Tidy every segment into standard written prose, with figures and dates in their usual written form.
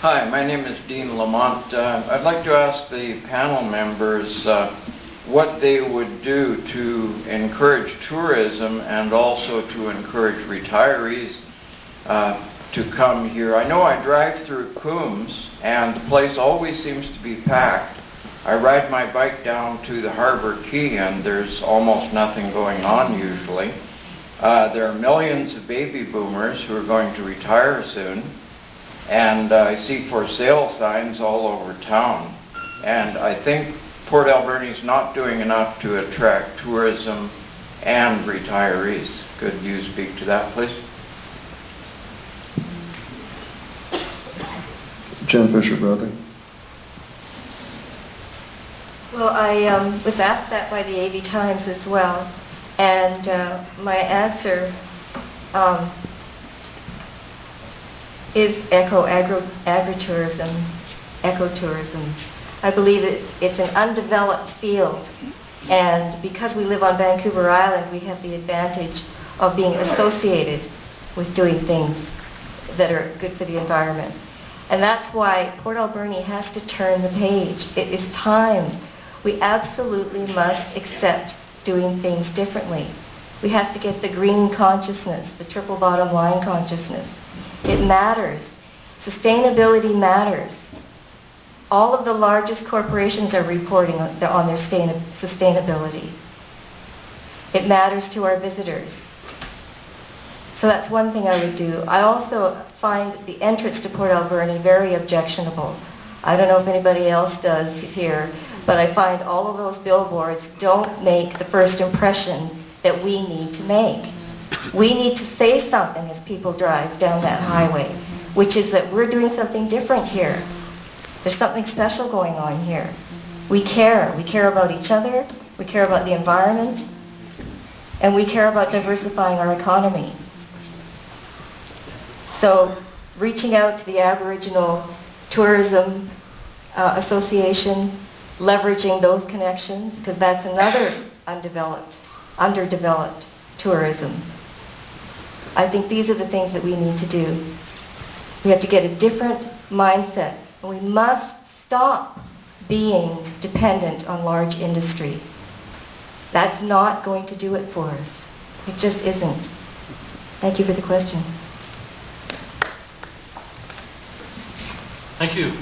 Hi, my name is Dean Lamont. I'd like to ask the panel members what they would do to encourage tourism and also to encourage retirees to come here. I know I drive through Coombs and the place always seems to be packed. I ride my bike down to the Harbor Quay and there's almost nothing going on usually. There are millions of baby boomers who are going to retire soon. And I see for sale signs all over town. And I think Port Alberni's not doing enough to attract tourism and retirees. Could you speak to that, please? Jen Fisher-Bradley. Well, I was asked that by the AV Times as well. And my answer is agritourism, ecotourism. I believe it's an undeveloped field, and because we live on Vancouver Island, we have the advantage of being associated with doing things that are good for the environment. And that's why Port Alberni has to turn the page. It is time. We absolutely must accept doing things differently. We have to get the green consciousness, the triple bottom line consciousness. It matters. Sustainability matters. All of the largest corporations are reporting on their sustainability. It matters to our visitors. So that's one thing I would do. I also find the entrance to Port Alberni very objectionable. I don't know if anybody else does here, but I find all of those billboards don't make the first impression that we need to make. We need to say something as people drive down that highway, which is that we're doing something different here. There's something special going on here. We care. We care about each other, we care about the environment, and we care about diversifying our economy. So reaching out to the Aboriginal Tourism Association, leveraging those connections, because that's another underdeveloped tourism. I think these are the things that we need to do. We have to get a different mindset, and we must stop being dependent on large industry. That's not going to do it for us. It just isn't. Thank you for the question. Thank you.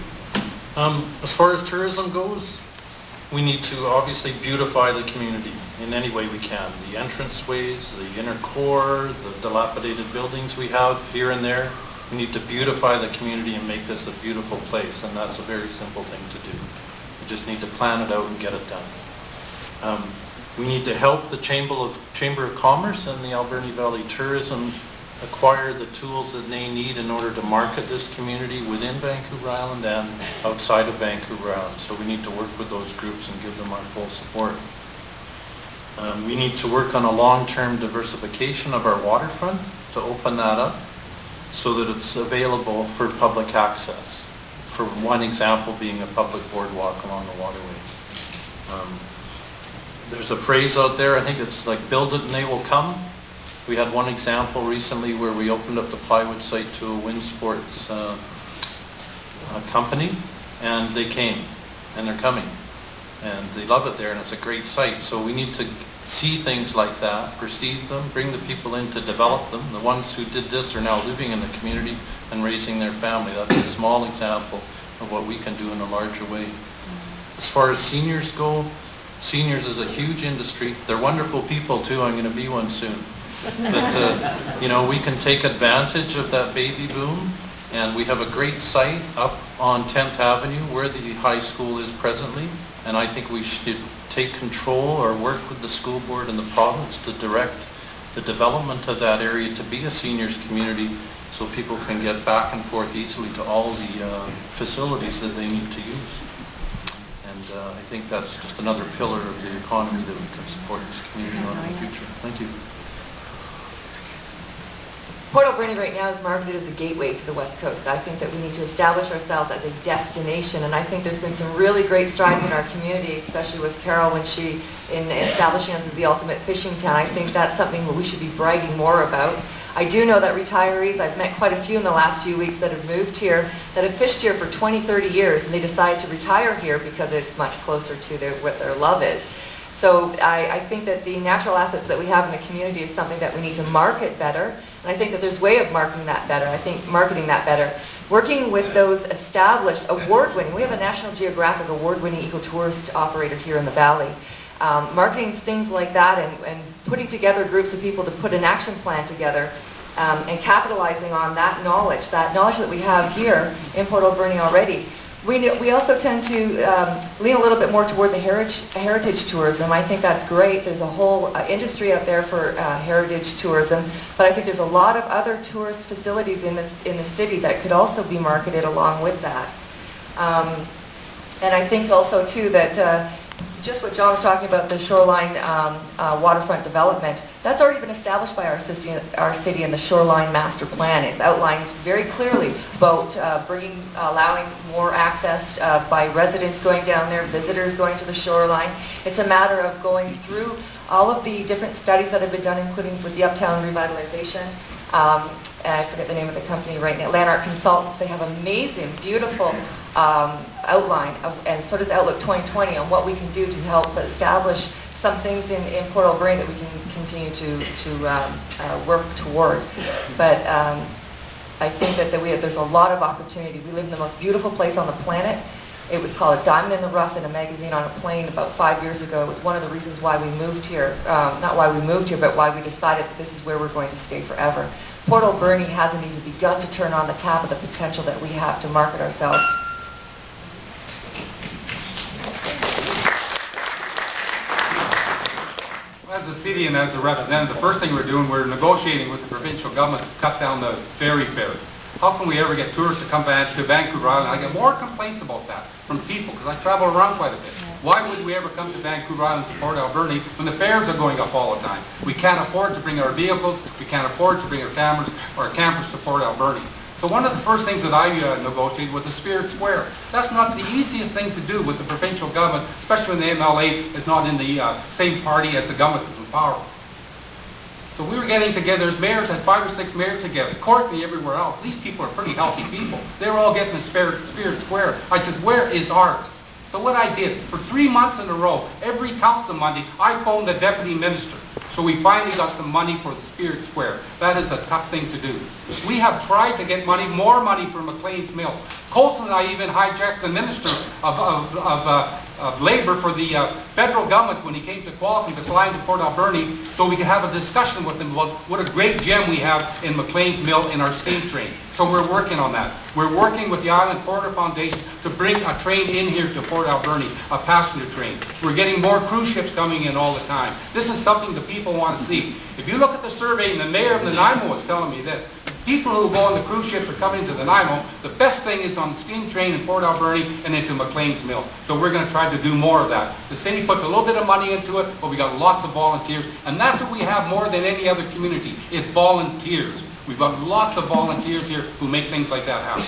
As far as tourism goes, we need to obviously beautify the community in any way we can. The entranceways, the inner core, the dilapidated buildings we have here and there. We need to beautify the community and make this a beautiful place, and that's a very simple thing to do. We just need to plan it out and get it done. We need to help the Chamber of Commerce and the Alberni Valley Tourism acquire the tools that they need in order to market this community within Vancouver Island and outside of Vancouver Island. So we need to work with those groups and give them our full support. We need to work on a long-term diversification of our waterfront to open that up so that it's available for public access. For one example being a public boardwalk along the waterways. There's a phrase out there, I think it's like, build it and they will come. We had one example recently where we opened up the plywood site to a wind sports company, and they came, and they're coming. And they love it there, and it's a great site. So we need to see things like that, perceive them, bring the people in to develop them. The ones who did this are now living in the community and raising their family. That's a small example of what we can do in a larger way. As far as seniors go, seniors is a huge industry. They're wonderful people too. I'm going to be one soon. But you know, we can take advantage of that baby boom, and we have a great site up on 10th Avenue where the high school is presently, and I think we should take control or work with the school board and the province to direct the development of that area to be a seniors community so people can get back and forth easily to all the facilities that they need to use. And I think that's just another pillar of the economy that we can support this community on in the future. Thank you. Port Alberni right now is marketed as a gateway to the West Coast. I think that we need to establish ourselves as a destination, and I think there's been some really great strides in our community, especially with Carol when in establishing us as the ultimate fishing town. I think that's something that we should be bragging more about. I do know that retirees, I've met quite a few in the last few weeks that have moved here, that have fished here for 20, 30 years, and they decide to retire here because it's much closer to what their love is. So I think that the natural assets that we have in the community is something that we need to market better, and I think that there's a way of marketing that better. Working with those established, award-winning, we have a National Geographic award-winning ecotourist operator here in the Valley. Marketing things like that and putting together groups of people to put an action plan together and capitalizing on that knowledge that we have here in Port Alberni already. We also tend to lean a little bit more toward the heritage tourism. I think that's great. There's a whole industry out there for heritage tourism, but I think there's a lot of other tourist facilities in the city that could also be marketed along with that. And I think also too that just what John was talking about, the shoreline waterfront development, that's already been established by our city in the shoreline master plan. It's outlined very clearly about allowing more access by residents going down there, visitors going to the shoreline. It's a matter of going through all of the different studies that have been done, including with the Uptown Revitalization. I forget the name of the company right now, Landmark Consultants. They have amazing, beautiful outline, and so does Outlook 2020, on what we can do to help establish some things in Port Alberni that we can continue to work toward. But I think that there's a lot of opportunity. We live in the most beautiful place on the planet. It was called a diamond in the rough in a magazine on a plane about 5 years ago. It was one of the reasons why we moved here. Not why we moved here, but why we decided that this is where we're going to stay forever. Port Alberni hasn't even begun to turn on the tap of the potential that we have to market ourselves. As a city and as a representative, the first thing we're negotiating with the provincial government to cut down the ferry fares. How can we ever get tourists to come back to Vancouver Island? I get more complaints about that from people because I travel around quite a bit. Why would we ever come to Vancouver Island, to Port Alberni, when the fares are going up all the time? We can't afford to bring our vehicles, we can't afford to bring our cameras or our campers to Port Alberni. So one of the first things that I negotiated was the Spirit Square. That's not the easiest thing to do with the provincial government, especially when the MLA is not in the same party as the government that's in power. So we were getting together as mayors, had 5 or 6 mayors together, Courtney, everywhere else. These people are pretty healthy people. They were all getting the Spirit Square. I said, where is art? So what I did, for 3 months in a row, every council Monday, I phoned the deputy minister. So we finally got some money for the Spirit Square. That is a tough thing to do. We have tried to get money, more money for McLean's Mill. Colson and I even hijacked the Minister of Labour for the federal government when he came to Quality to fly into Port Alberni so we could have a discussion with him about what a great gem we have in McLean's Mill in our steam train. So we're working on that. We're working with the Island Corridor Foundation to bring a train in here to Port Alberni, a passenger train. We're getting more cruise ships coming in all the time. This is something that people want to see. If you look at the survey, and the mayor of Nanaimo is telling me this, people who go on the cruise ships are coming into Nanaimo, the best thing is on the steam train in Port Alberni and into McLean's Mill. So we're going to try to do more of that. The city puts a little bit of money into it, but we got lots of volunteers, and that's what we have more than any other community, is volunteers. We've got lots of volunteers here who make things like that happen.